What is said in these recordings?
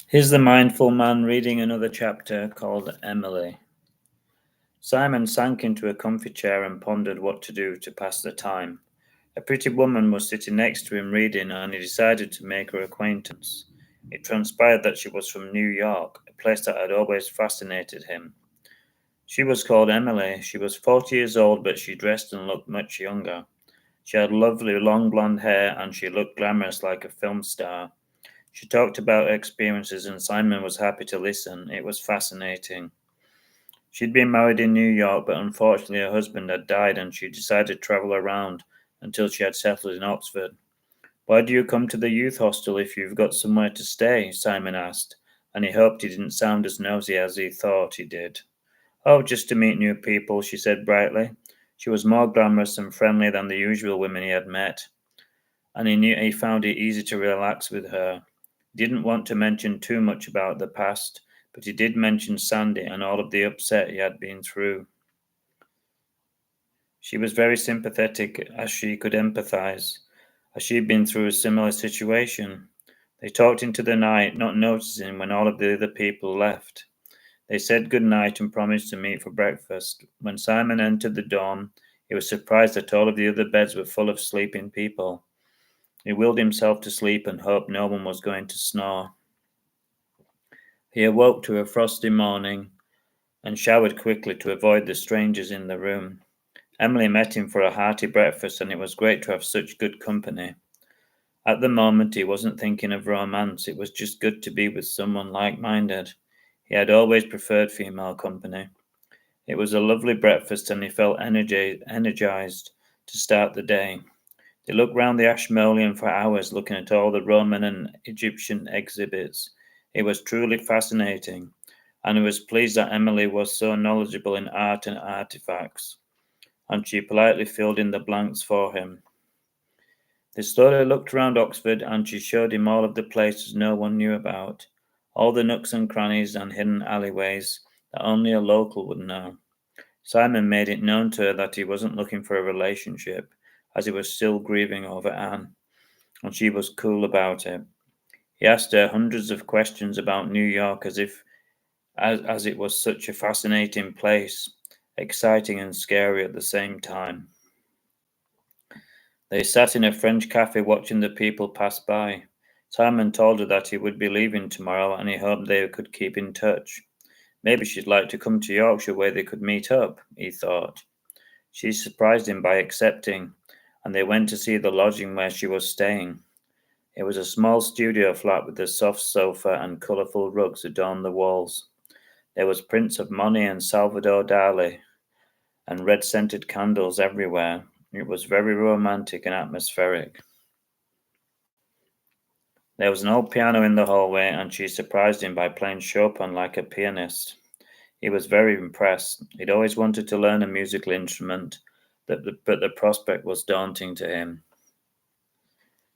Here's the mindful man reading another chapter called Emily. Simon sank into a comfy chair and pondered what to do to pass the time. A pretty woman was sitting next to him reading, and he decided to make her acquaintance. It transpired that she was from New York, a place that had always fascinated him. She was called Emily. She was 40 years old, but she dressed and looked much younger. She had lovely long blonde hair, and she looked glamorous like a film star. She talked about her experiences, and Simon was happy to listen. It was fascinating. She'd been married in New York, but unfortunately her husband had died, and she decided to travel around until she had settled in Oxford. "Why do you come to the youth hostel if you've got somewhere to stay?" Simon asked, and he hoped he didn't sound as nosy as he thought he did. "Oh, just to meet new people," she said brightly. She was more glamorous and friendly than the usual women he had met, and he found it easy to relax with her. He didn't want to mention too much about the past, but he did mention Sandy and all of the upset he had been through. She was very sympathetic, as she could empathize, as she'd been through a similar situation. They talked into the night, not noticing when all of the other people left. They said good night and promised to meet for breakfast. When Simon entered the dorm, he was surprised that all of the other beds were full of sleeping people. He willed himself to sleep and hoped no one was going to snore. He awoke to a frosty morning and showered quickly to avoid the strangers in the room. Emily met him for a hearty breakfast, and it was great to have such good company. At the moment, he wasn't thinking of romance, it was just good to be with someone like minded. He had always preferred female company. It was a lovely breakfast, and he felt energized to start the day. They looked round the Ashmolean for hours, looking at all the Roman and Egyptian exhibits. It was truly fascinating, and he was pleased that Emily was so knowledgeable in art and artifacts, and she politely filled in the blanks for him. They slowly looked round Oxford, and she showed him all of the places no one knew about, all the nooks and crannies and hidden alleyways that only a local would know. Simon made it known to her that he wasn't looking for a relationship, as he was still grieving over Anne, and she was cool about it. He asked her hundreds of questions about New York as it was such a fascinating place, exciting and scary at the same time. They sat in a French cafe watching the people pass by. Simon told her that he would be leaving tomorrow and he hoped they could keep in touch. Maybe she'd like to come to Yorkshire where they could meet up, he thought. She surprised him by accepting, and they went to see the lodging where she was staying. It was a small studio flat with a soft sofa and colourful rugs adorned the walls. There was prints of Monet and Salvador Dali, and red-scented candles everywhere. It was very romantic and atmospheric. There was an old piano in the hallway, and she surprised him by playing Chopin like a pianist. He was very impressed. He'd always wanted to learn a musical instrument, but the prospect was daunting to him.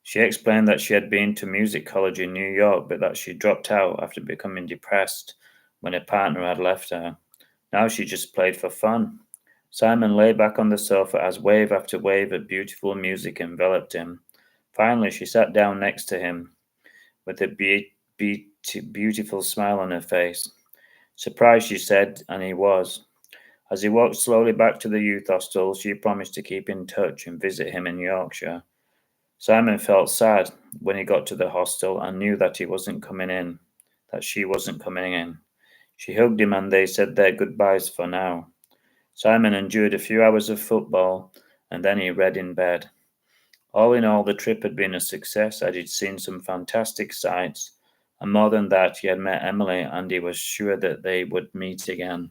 She explained that she had been to music college in New York, but that she dropped out after becoming depressed when her partner had left her. Now she just played for fun. Simon lay back on the sofa as wave after wave of beautiful music enveloped him. Finally, she sat down next to him with a beautiful smile on her face. "Surprised," she said, and he was. As he walked slowly back to the youth hostel, she promised to keep in touch and visit him in Yorkshire. Simon felt sad when he got to the hostel and knew that she wasn't coming in. She hugged him and they said their goodbyes for now. Simon endured a few hours of football and then he read in bed. All in all, the trip had been a success as he'd seen some fantastic sights, and more than that, he had met Emily and he was sure that they would meet again.